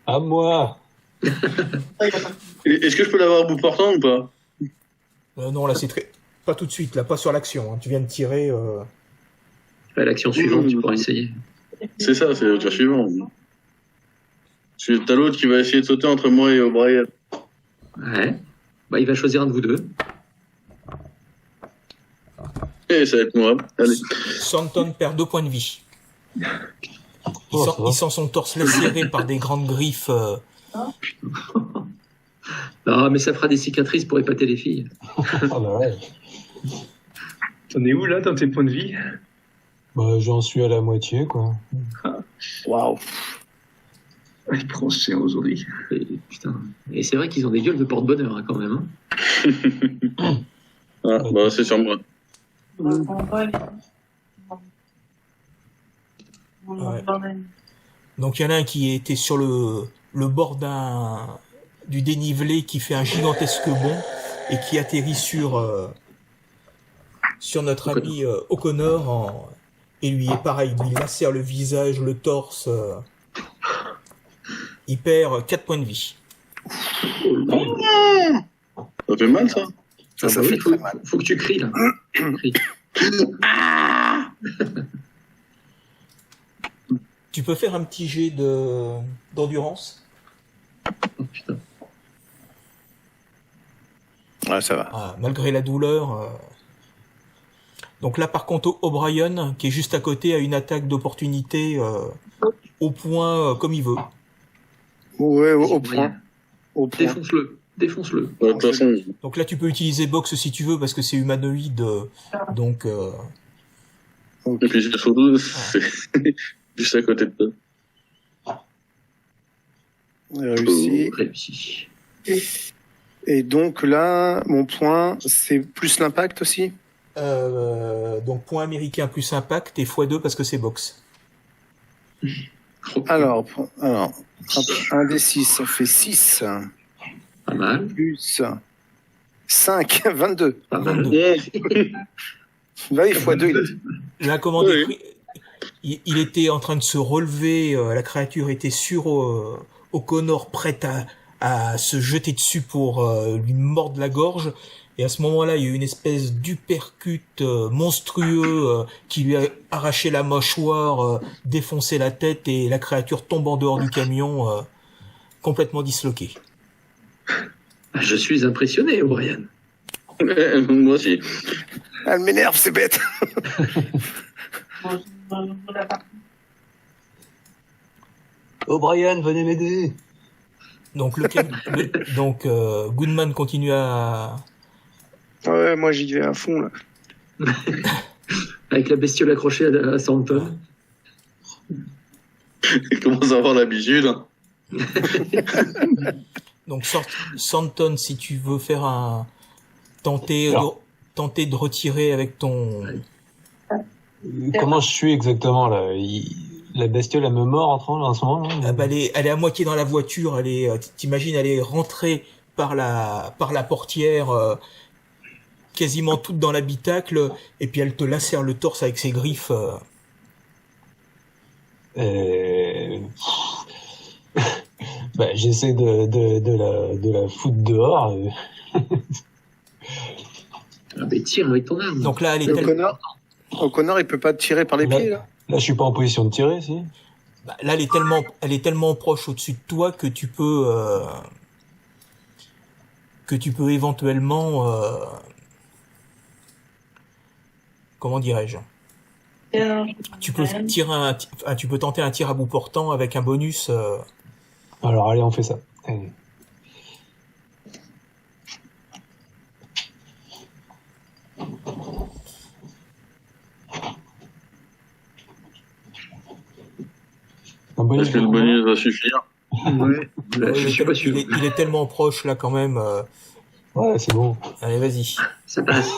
À moi. Est-ce que je peux l'avoir à bout portant ou pas? Non, là, c'est très... Pas tout de suite, là, pas sur l'action. Hein. Tu viens de tirer... À l'action suivante, tu pourras essayer. C'est ça, c'est le tir suivant. Parce que t'as l'autre qui va essayer de sauter entre moi et O'Brien. Ouais. Bah, il va choisir un de vous deux. Et ça va être moi. Allez. Santon perd 2 points de vie. Oh, ça va. Il sent son torse lacéré par des grandes griffes. Non, mais ça fera des cicatrices pour épater les filles. Ah bah ouais. T'en es où là dans tes points de vie? Bah, j'en suis à la moitié, quoi. Waouh. Il prend cher aujourd'hui. Et, putain. Et c'est vrai qu'ils ont des gueules de porte-bonheur hein, quand même. Hein. Ah, bah c'est sur moi. Ouais. Donc il y en a un qui était sur le bord du dénivelé qui fait un gigantesque bond et qui atterrit sur notre ami O'Connor et lui est pareil, il lacère le visage, le torse. Il perd 4 points de vie. Ça fait mal ça? Ça fait très mal. Faut que tu cries là. Crie. Tu peux faire un petit jet d'endurance? Oh, putain. Ouais, ça va. Ah, malgré la douleur. Donc là, par contre, O'Brien, qui est juste à côté, a une attaque d'opportunité au point comme il veut. Ouais, au point. Au point. Défonce-le. Défonce-le. Ouais, de toute façon, Donc là, tu peux utiliser box si tu veux, parce que c'est humanoïde. Donc, et puis surtout, c'est juste à côté de toi. Réussi. Réussi. Et donc là, mon point, c'est plus l'impact aussi? donc point américain plus impact et x2 parce que c'est box. Alors, un des 6, ça fait 6. Pas mal. Plus 5, 22. Pas mal. Bah oui, x2, il a dit. Là, comment dire, il était en train de se relever, la créature était sur O'Connor, prête à se jeter dessus pour lui mordre la gorge. Et à ce moment-là, il y a eu une espèce d'uppercut monstrueux qui lui a arraché la mâchoire, défoncé la tête, et la créature tombe en dehors du camion, complètement disloquée. Je suis impressionné, O'Brien. Moi aussi. Elle m'énerve, c'est bête. O'Brien, venez m'aider. Donc Goodman continue à... Ouais, moi j'y vais à fond là. Avec la bestiole accrochée à Santon. Il commence à avoir l'habitude. Hein. Donc Santon, si tu veux faire tenter de retirer avec ton... Comment je suis exactement là? La bestiole, elle me mord en ce moment là? Ah bah, elle est à moitié dans la voiture, t'imagines, elle est rentrée par la portière, quasiment toute dans l'habitacle, et puis elle te lacère le torse avec ses griffes. Bah, j'essaie de la foutre dehors. Ah, mais tire avec ton arme. Donc là, elle est O'Connor, il peut pas tirer par les pieds là? Là, je suis pas en position de tirer, si. Bah, là, elle est tellement proche au-dessus de toi que tu peux éventuellement, comment dirais-je, tu peux tu peux tenter un tir à bout portant avec un bonus. Alors, allez, on fait ça. Allez. Un bonus Est-ce que de le combien? bonus va suffire? Ouais. Là, je suis pas sûr. Il est tellement proche là quand même. Ouais, c'est bon. Allez, vas-y. Ça passe.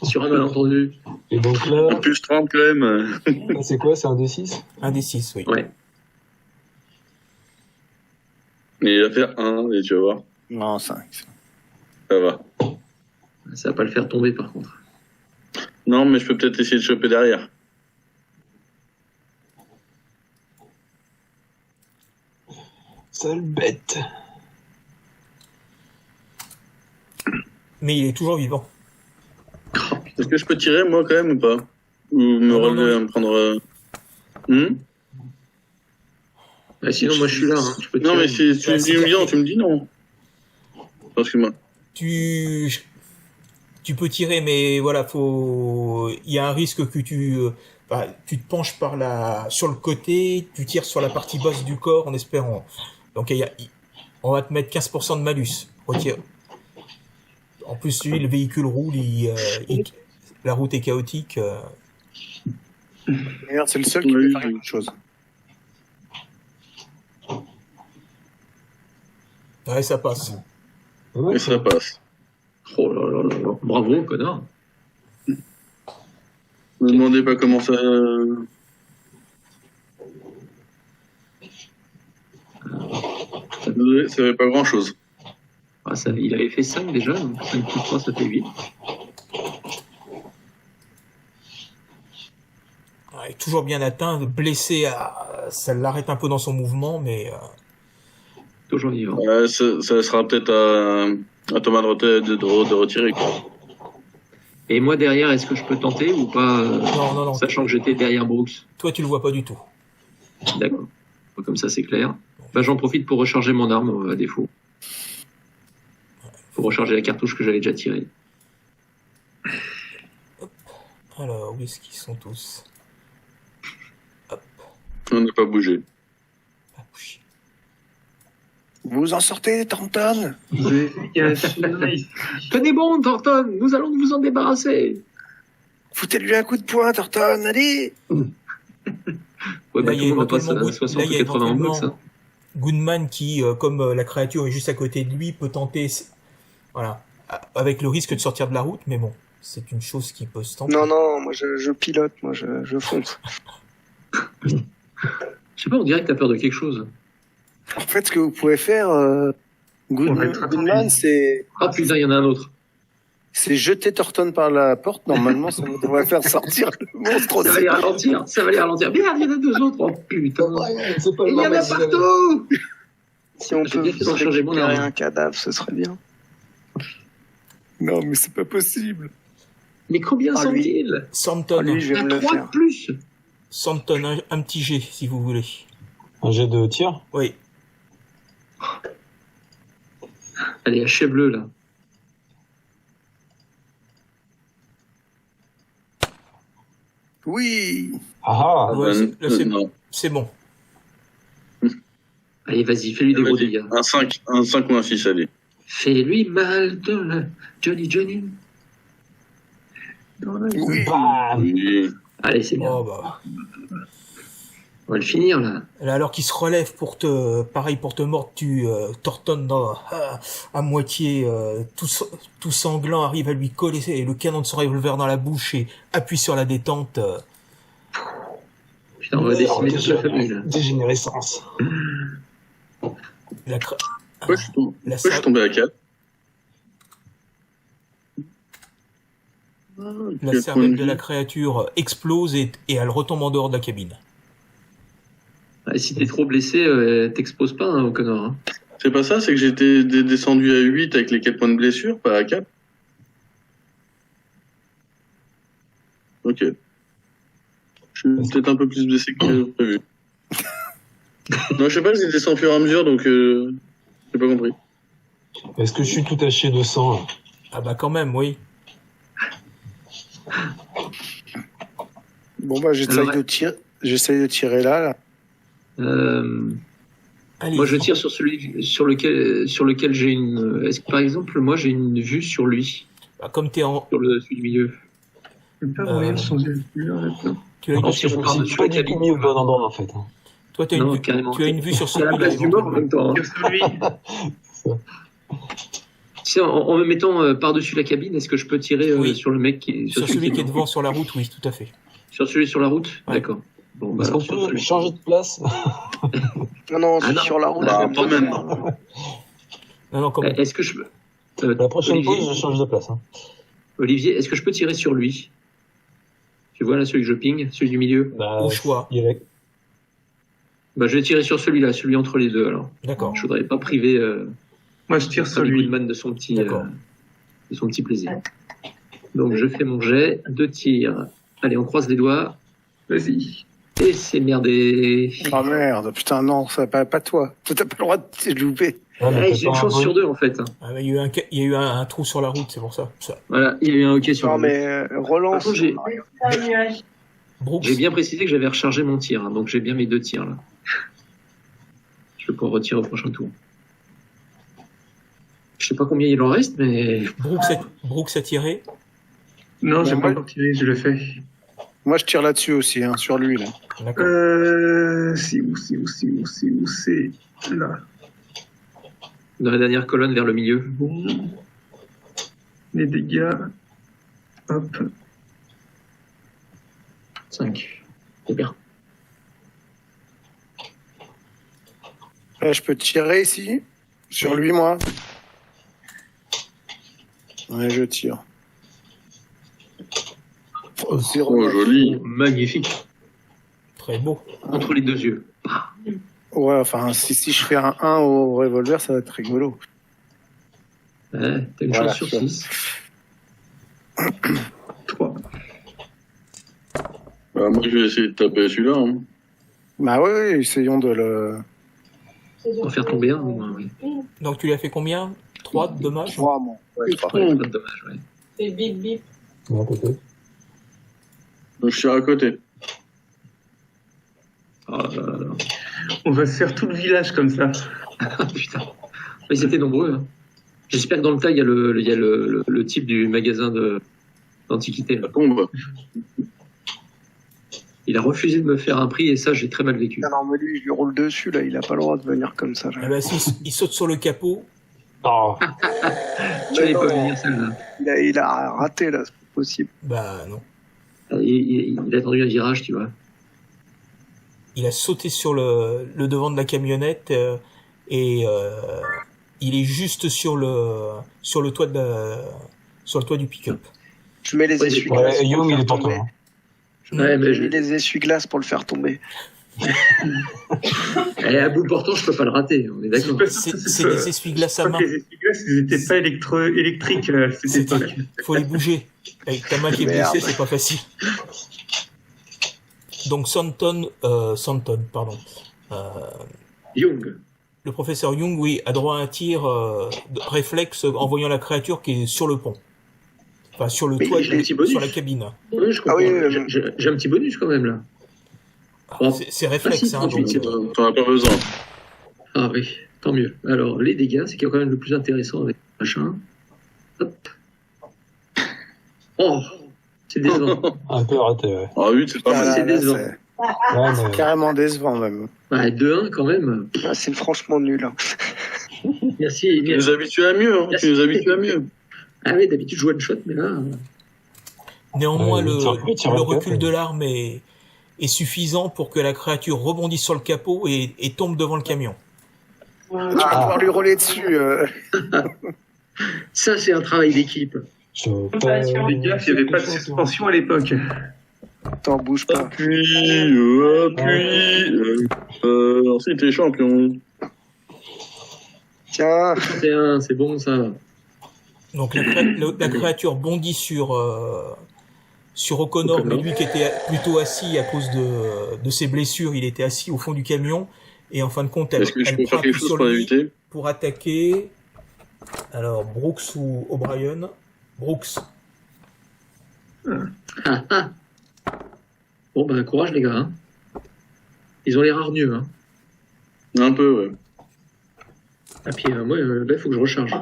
Sur un malentendu. Et donc là, Plus 30 quand même. c'est quoi? C'est un D6? Un des 6, oui. Ouais. Mais il va faire 1, et tu vas voir. Non, 5. Ça va. Ça va pas le faire tomber par contre. Non, mais je peux peut-être essayer de choper derrière. Sale bête. Mais il est toujours vivant. Est-ce que je peux tirer, moi, quand même, ou pas? Ou me Non, relever non. à me prendre... Sinon, moi je suis là. Hein. Je peux Non, tirer. mais si tu Ouais, me c'est dis clair. non, tu me dis non. Parce que moi... Tu peux tirer, mais voilà, il y a un risque que tu te penches sur le côté, tu tires sur la partie basse du corps en espérant. Donc on va te mettre 15% de malus. Retire. En plus, lui, le véhicule roule, la route est chaotique. D'ailleurs, c'est le seul qui peut faire quelque chose. Ouais, ça passe. Ouais, Et ça passe. Oh là là là là. Bravo, connard. Ne me demandez pas comment ça... Désolé, ça fait pas grand-chose. Ah, il avait fait 5 déjà, donc 5 plus 3, ça fait 8. Ouais, toujours bien atteint, blessé, ça l'arrête un peu dans son mouvement, mais Toujours vivant. Ouais, ça sera peut-être à Thomas de retirer, quoi. Et moi derrière, est-ce que je peux tenter ou pas non. Sachant que j'étais derrière Brooks. Toi, tu le vois pas du tout. D'accord. Comme ça, c'est clair. Bah, j'en profite pour recharger mon arme à défaut. Pour recharger la cartouche que j'avais déjà tirée. Alors, où est-ce qu'ils sont tous? On n'a pas bougé. Ah, oui. Vous en sortez, Thornton? Vous il y a un chien ici. Tenez bon, Thornton, nous allons vous en débarrasser. Foutez-lui un coup de poing, Thornton, allez! Ouais, Là, bah, il y a tout le monde passe éventuellement à 60 là, il ou y a 80 en éventuellement box. Hein. Goodman qui, comme la créature est juste à côté de lui, peut tenter, voilà, avec le risque de sortir de la route, mais bon, c'est une chose qui peut se tenter. Non, moi je pilote, moi je fonce. Je sais pas, on dirait que t'as peur de quelque chose. En fait, ce que vous pouvez faire, Goodman, c'est Ah putain, il y en a un autre. jeter Thornton par la porte. Normalement, ça devrait faire sortir le monstre Ça va aussi. les ralentir, ça va les ralentir. Merde, il y en a 2 autres. Oh putain. Ouais, c'est pas Il y en a normal, partout. Si on J'ai peut bien fait d'en changer mon récupérer arme. un cadavre, ce serait bien. Non, mais c'est pas possible. Mais combien Ah, sont-ils? Santon, Lui, je Il y vais a me le 3 faire. de plus. Santon, un petit jet, si vous voulez. Un jet de tir? Oui. Allez, hachet bleu là. Oui. Ah, Ouais, là, c'est non. C'est bon. Allez, vas-y, fais-lui des gros Vas-y, dégâts. un 5 ou un 6, allez. Fais-lui mal de la Johnny. Oui. bam! Oui. Allez, c'est bien. Oh, bah. On va le finir là. Là, alors qu'il se relève pour te mordre, tu Thornton à moitié tout sanglant arrive à lui coller et le canon de son revolver dans la bouche et appuie sur la détente. Putain, on va décimer toute la famille là. Dégénérescence. Pourquoi je La suis tombé à 4? La cervelle de la créature explose et elle retombe en dehors de la cabine. Ah, si t'es trop blessé, t'exposes pas hein, au connard. Hein. C'est pas ça, c'est que j'étais descendu à 8 avec les 4 points de blessure, pas à 4. Ok. Je suis peut-être un peu plus blessé que prévu. Non, je sais pas, j'ai descendu au fur et à mesure, donc j'ai pas compris. Est-ce que je suis tout taché de sang, là? Ah bah quand même, oui. Bon, bah, j'essaye de tirer là. Allez, Moi, je tire sur celui sur lequel j'ai une. Est-ce que par exemple, moi, j'ai une vue sur lui, bah, comme t'es en... sur celui du milieu. Je peux pas voir son yeux. Tu as, Non, si on part C'est dessus pas la du tout cabine. mis au bon endroit, en fait. Hein. Toi, Non, carrément. tu as une vue sur C'est à la celui-là. place du mort en même temps. hein. Sur celui. Tu sais, en me mettant par-dessus la cabine, est-ce que je peux tirer Oui. sur le mec qui est Sur celui qui est devant sur la route, oui, tout à fait. Sur celui sur la route Ouais. D'accord. Bon, bah, Est-ce qu'on alors, sur peut celui- changer de place? Non, Ah, non. sur la route. Bah, c'est pas bon. même. Non, comme... Est-ce que je peux. La prochaine Olivier, pause, je change de place. Hein. Olivier, est-ce que je peux tirer sur lui? Tu vois là, celui que je ping, celui du milieu? Bah, Au choix. il est- Bah, je vais tirer sur celui-là, celui entre les deux alors. D'accord. Je voudrais pas priver Moi, je tire sur Harley lui. Goodman de son petit plaisir. Ouais. Donc je fais mon jet, 2 tirs. Allez, on croise les doigts. Vas-y. Et c'est merdé. Ah merde, putain, non, ça pas toi. T'as pas le droit de te louper. Ouais, mais Eh, t'as j'ai une pas un chance bruit. sur 2 en fait. Ah, mais il y a eu un trou sur la route, c'est pour ça. Voilà, il y a eu un hockey sur Non, le mais relance. Par contre, j'ai- Un nuage. Brooks, J'ai bien précisé que j'avais rechargé mon tir, hein, donc j'ai bien mes 2 tirs là. Je vais pouvoir retirer au prochain tour. Je sais pas combien il en reste, mais Brooks a tiré. Non, j'ai Bon, pas moi- encore tiré, je le fais. Moi, je tire là-dessus aussi, hein, sur lui, là. D'accord. C'est où c'est là. dans la dernière colonne vers le milieu. Bon. Les dégâts. Hop. 5. C'est bien. Là, je peux tirer ici. Sur lui, moi. Ouais, je tire. Oh, Oh, joli. Magnifique. Très beau. Entre les 2 yeux. Ouais, enfin, si je fais un 1 au revolver, ça va être rigolo. Ouais, t'as une Voilà, chance sur tu vois. 6. 3. Bah, moi, je vais essayer de taper celui-là. Hein. Bah oui, essayons de le... En faire tomber un, au moins, oui. Donc tu lui as fait combien 3 de dommages. 3, moi. Ouais, trois. Ouais, pas de dommage, ouais. C'est bip bip. De mon côté. Donc, je tire à côté. Oh là là là. On va se faire tout le village comme ça. Ah, putain. Ils étaient nombreux. Hein. J'espère que dans le tas, il y a le type du magasin d'antiquité. Ça tombe. Il a refusé de me faire un prix et ça, j'ai très mal vécu. Non, mais lui, je lui roule dessus, là. Il a pas le droit de venir comme ça. Ah bah, si, il saute sur le capot. Oh, Tu n'avais pas non. venir celle-là. Il a raté, là. C'est pas possible. Bah non. Il a attendu un virage, tu vois. Il a sauté sur le devant de la camionnette et il est juste sur le toit du pick-up. Je mets les Ouais, essuie-glaces. ouais, pour Young, le il faire est pour toi. tomber. Hein. Ouais, mais Je mets les essuie-glaces pour le faire tomber. Et à bout portant, je peux pas le rater. On est Je suis d'accord. pas sûr que C'est des essuie-glaces à Je main. crois que les essuie-glaces, ils étaient pas électriques à cette C'était- époque. Faut les bouger. Avec ta main qui est Merde. blessée, c'est pas facile. Donc Santon, pardon. Young. Le professeur Young, oui, a droit à un tir de réflexe en voyant la créature qui est sur le pont. Enfin, sur le Mais toit, il a un petit bonus. sur la cabine. Oui, je comprends. oui, J'ai un petit bonus quand même là. Bon. C'est réflexe, Ah, si, hein, 38, donc, T'en as pas besoin. Ah oui, tant mieux. Alors, les dégâts, c'est quand même le plus intéressant avec le machin. Hop. Oh, c'est décevant. Un peu raté, ouais. Ah oui, c'est pas mal. c'est décevant. Ouais, mais... Carrément décevant, même. Ouais, 2-1 quand même. Ah, c'est franchement nul. Hein. Merci. Tu nous habitues à mieux. Hein. Tu nous habitues à mieux. Ah oui, d'habitude, je one shot, mais là. Néanmoins, Ouais, le tire le recul cap, de l'arme est suffisant pour que la créature rebondisse sur le capot et tombe devant le camion. Tu vas pouvoir lui rouler dessus. Ça, c'est un travail d'équipe. Les gars, il n'y avait pas de suspension à l'époque. T'en bouge pas. Appuie. Ensuite, t'es champion. Tiens. C'est bon, ça. Donc la créature bondit sur O'Connor, mais lui qui était plutôt assis à cause de ses blessures, il était assis au fond du camion, et en fin de compte, elle Est-ce que je elle peux prend faire quelque appui chose sur pour lui l'éviter? pour attaquer. Alors, Brooks ou O'Brien? Brooks. Ah, ah. Bon, ben, courage, les gars. Hein. Ils ont l'air hargneux. Hein. Un peu, ouais. Ah, puis, moi, là, il faut que je recharge.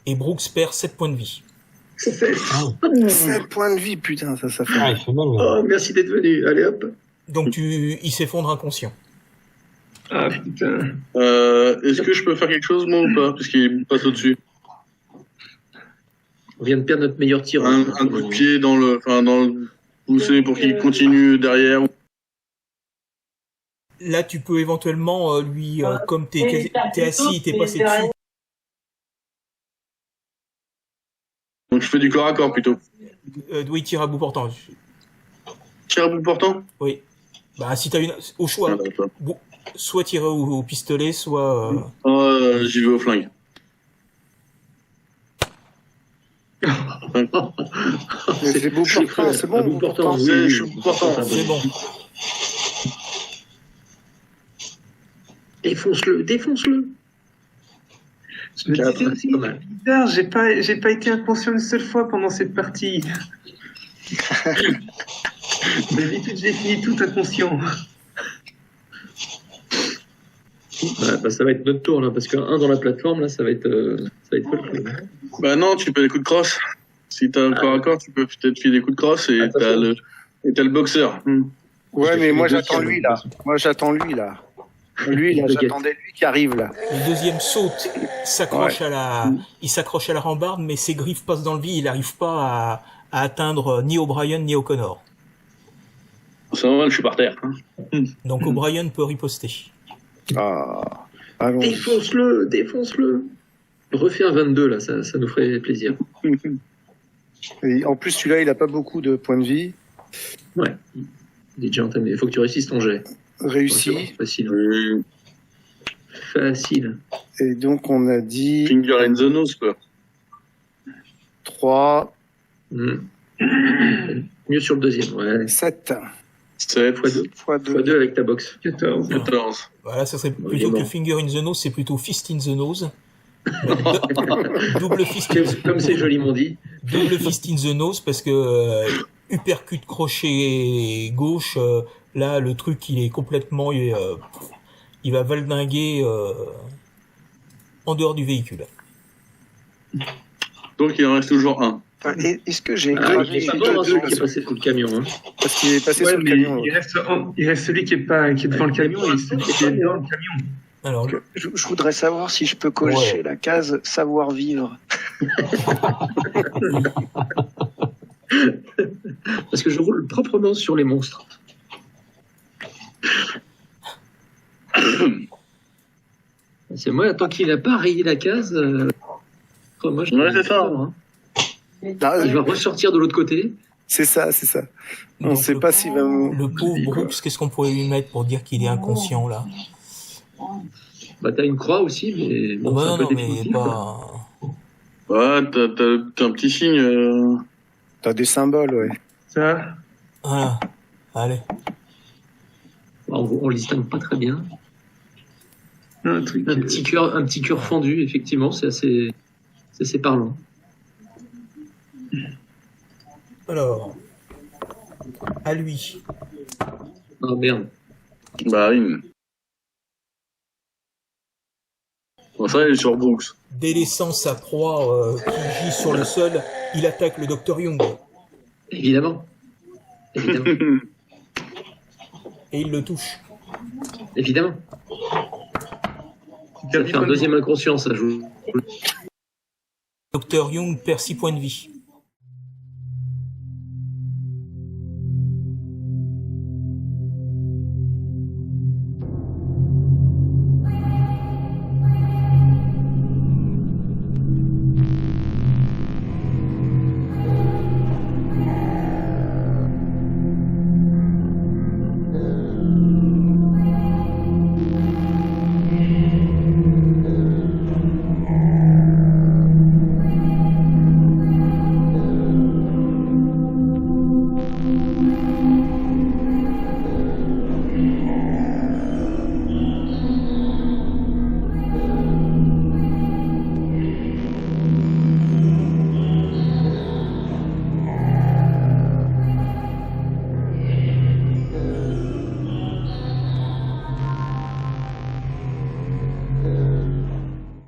Et Brooks perd 7 points de vie. 7 points de vie, putain, ça fait. Ah, il fait mal, mais... Oh, merci d'être venu. Allez, hop. Donc il s'effondre inconscient. Ah putain. Est-ce que je peux faire quelque chose, moi, ou pas? Parce qu'il passe au-dessus. On vient de perdre notre meilleur tir. Un coup de pied dans le pousser pour qu'il continue derrière. Là, tu peux éventuellement lui, comme t'es assis, t'es passé dessus. Donc je fais du corps à corps plutôt. Oui, tir à bout portant. Tir à bout portant? Oui. Bah, si t'as au choix, soit tirer au pistolet, soit. J'y vais au flingue. C'est beau portant, c'est bon. Bout portant, oui, Je oui, suis bout portant. C'est bon. Défonce-le, défonce-le. Je me disais C'est aussi, pas mal. bizarre, j'ai pas été inconscient une seule fois pendant cette partie. D'habitude, j'ai fini tout inconscient. Bah, ça va être notre tour là, parce qu'un dans la plateforme là, ça va être folle. Bah non, tu peux des coups de crosse. Si t'as un corps à corps, tu peux peut-être filer des coups de crosse et t'as le boxeur. Ouais, mais moi J'ai fait j'attends le lui là. Moi j'attends lui là. Lui là, j'attendais lui qui arrive là. Le deuxième saute, il s'accroche à la rambarde, mais ses griffes passent dans le vide, il n'arrive pas à atteindre ni O'Brien ni O'Connor. C'est normal, je suis par terre. Donc O'Brien peut riposter. Ah, allons. Défonce-le, défonce-le. Refais un 22 là, ça nous ferait plaisir. Et en plus celui-là, il a pas beaucoup de points de vie. Ouais. Il est déjà entamé. Il faut que tu réussisses ton jet. Réussi. Facile. Oui. Facile. Et donc on a dit Finger in the nose, quoi. 3, Mieux sur le deuxième, ouais. 7 7 x2. x2. x2 avec ta boxe. 14. 14. Voilà, ça serait Il est plutôt que mort. finger in the nose, c'est plutôt fist in the nose. Double fist, Comme c'est joliment dit. double fist in the nose parce que uppercut crochet gauche, là le truc il est complètement, il va valdinguer en dehors du véhicule. Donc il en reste toujours un. Enfin, est-ce que j'ai Ah, il gravé est pas une mort, hein, celui qui est chose passé sous le camion. Hein. Parce qu'il est passé Ouais, sur le mais camion. il reste celui qui est devant le camion et celui qui est dans le camion. Alors, Je voudrais savoir si je peux cocher la case savoir vivre. Parce que je roule proprement sur les monstres. C'est moi, tant qu'il n'a pas rayé la case, moi je Ouais, c'est ça. hein. Ah, Il va ressortir de l'autre côté. c'est ça, c'est ça. On donc, sait pas s'il va. le pauvre Brooks, qu'est-ce qu'on pourrait lui mettre pour dire qu'il est inconscient là? Bah, t'as une croix aussi, mais Ah bon, bah c'est un non, peu non, mais définitif, quoi. pas. Ouais, t'as un petit signe. T'as des symboles, ouais. Ça, Voilà. Allez. On le distingue pas très bien. un truc. Un petit cœur fendu, effectivement, c'est assez parlant. Alors, à lui. Oh merde. Bah oui. Bon, ça, il est sur Brooks. Délaissant sa proie qui gît sur le sol, il attaque le Dr Young Évidemment. Évidemment. et il le touche. Évidemment. Ça fait un deuxième inconscient, ça joue. Dr Young perd 6 points de vie.